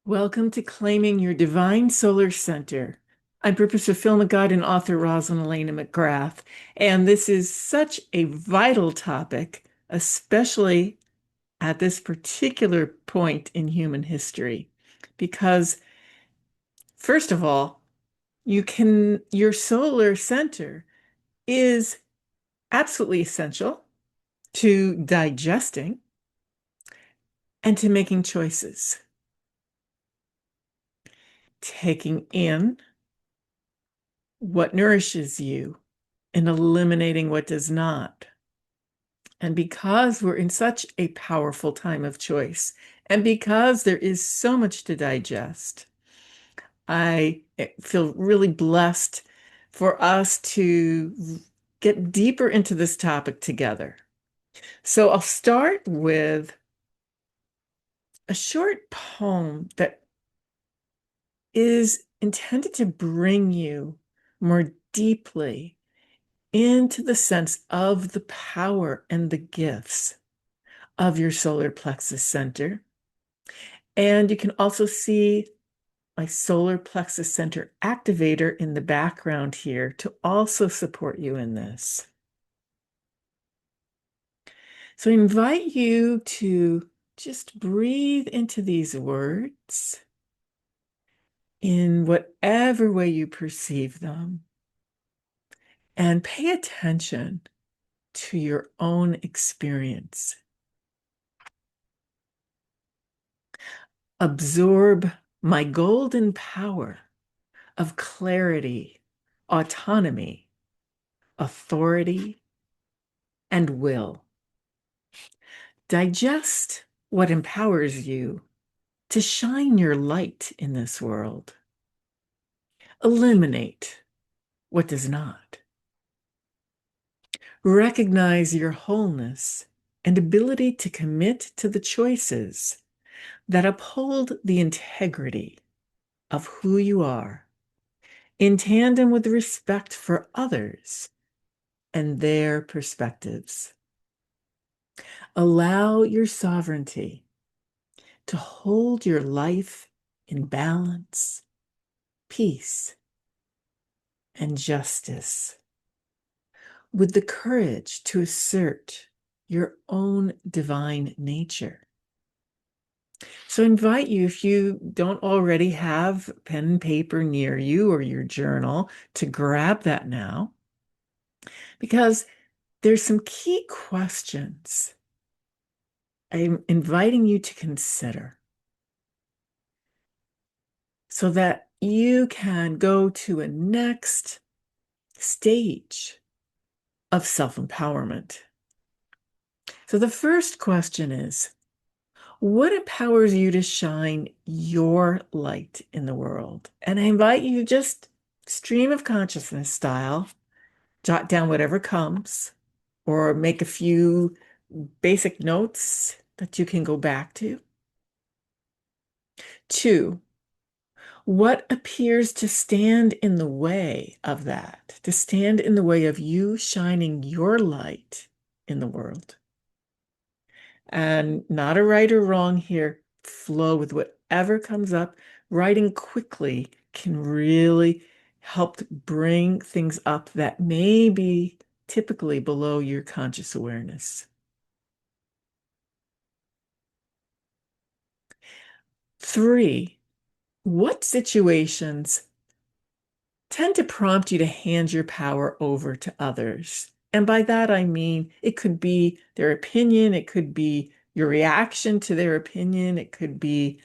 Welcome to Claiming Your Divine Solar Center. I'm Purpose Fulfillment Guide and author Roslyn McGrath, and this is such a vital topic, especially at this particular point in human history, because first of all, your solar center is absolutely essential to digesting and to making choices, taking in what nourishes you and eliminating what does not. And because we're in such a powerful time of choice, and because there is so much to digest, I feel really blessed for us to get deeper into this topic together. So I'll start with a short poem that is intended to bring you more deeply into the sense of the power and the gifts of your solar plexus center. And you can also see my solar plexus center activator in the background here to also support you in this. So I invite you to just breathe into these words in whatever way you perceive them and pay attention to your own experience. Absorb my golden power of clarity, autonomy, authority, and will. Digest what empowers you to shine your light in this world. Eliminate what does not. Recognize your wholeness and ability to commit to the choices that uphold the integrity of who you are, in tandem with respect for others and their perspectives. Allow your sovereignty to hold your life in balance, peace, and justice, with the courage to assert your own divine nature. So I invite you, if you don't already have pen and paper near you or your journal, to grab that now, because there's some key questions I'm inviting you to consider so that you can go to a next stage of self-empowerment. So the first question is, what empowers you to shine your light in the world? And I invite you to just stream of consciousness style, jot down whatever comes, or make a few basic notes that you can go back to. 2, what appears to stand in the way of that, to stand in the way of you shining your light in the world? And not a right or wrong here. Flow with whatever comes up. Writing quickly can really help bring things up that may be typically below your conscious awareness. 3, what situations tend to prompt you to hand your power over to others? And by that, I mean, it could be their opinion, it could be your reaction to their opinion, it could be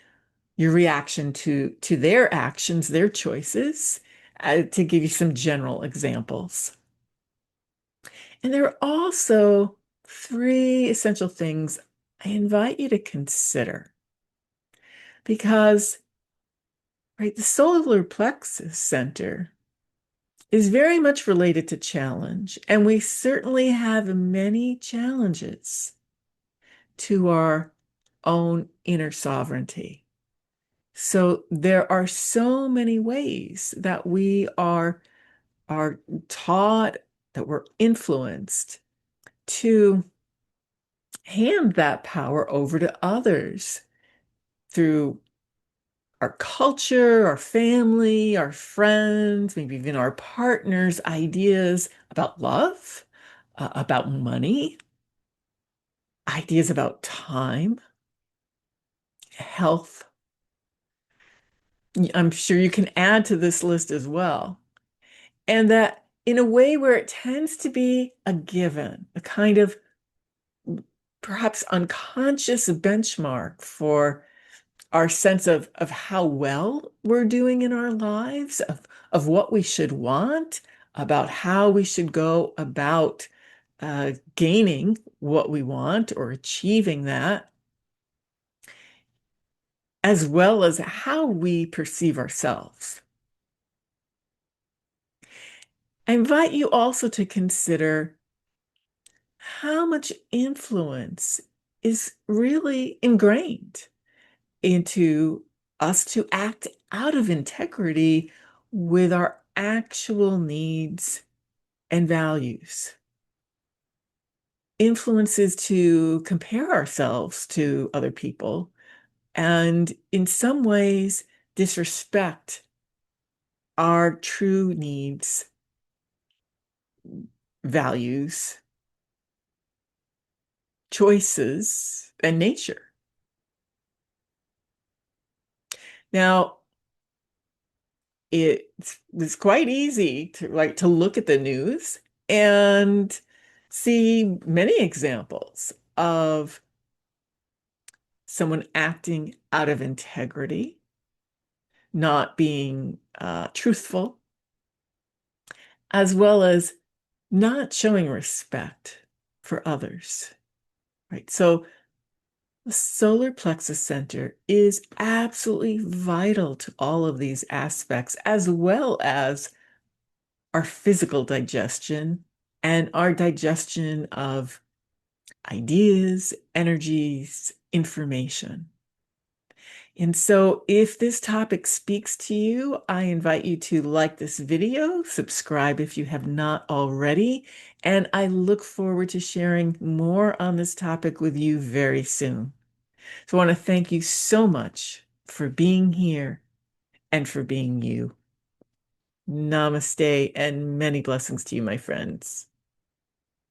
your reaction to their actions, their choices, to give you some general examples. And there are also 3 essential things I invite you to consider because, right, the solar plexus center is very much related to challenge, and we certainly have many challenges to our own inner sovereignty. So there are so many ways that we are taught, that we're influenced to hand that power over to others through our culture, our family, our friends, maybe even our partners' ideas about love, about money, ideas about time, health. I'm sure you can add to this list as well. And that in a way where it tends to be a given, a kind of perhaps unconscious benchmark for our sense of how well we're doing in our lives, of what we should want, about how we should go about gaining what we want or achieving that, as well as how we perceive ourselves. I invite you also to consider how much influence is really ingrained into us to act out of integrity with our actual needs and values. Influences to compare ourselves to other people and, in some ways, disrespect our true needs, values, choices, and nature. Now, it's quite easy to look at the news and see many examples of someone acting out of integrity, not being truthful, as well as not showing respect for others, right? So the solar plexus center is absolutely vital to all of these aspects, as well as our physical digestion and our digestion of ideas, energies, information. And so if this topic speaks to you, I invite you to like this video, subscribe if you have not already, and I look forward to sharing more on this topic with you very soon. So I want to thank you so much for being here and for being you. Namaste and many blessings to you, my friends.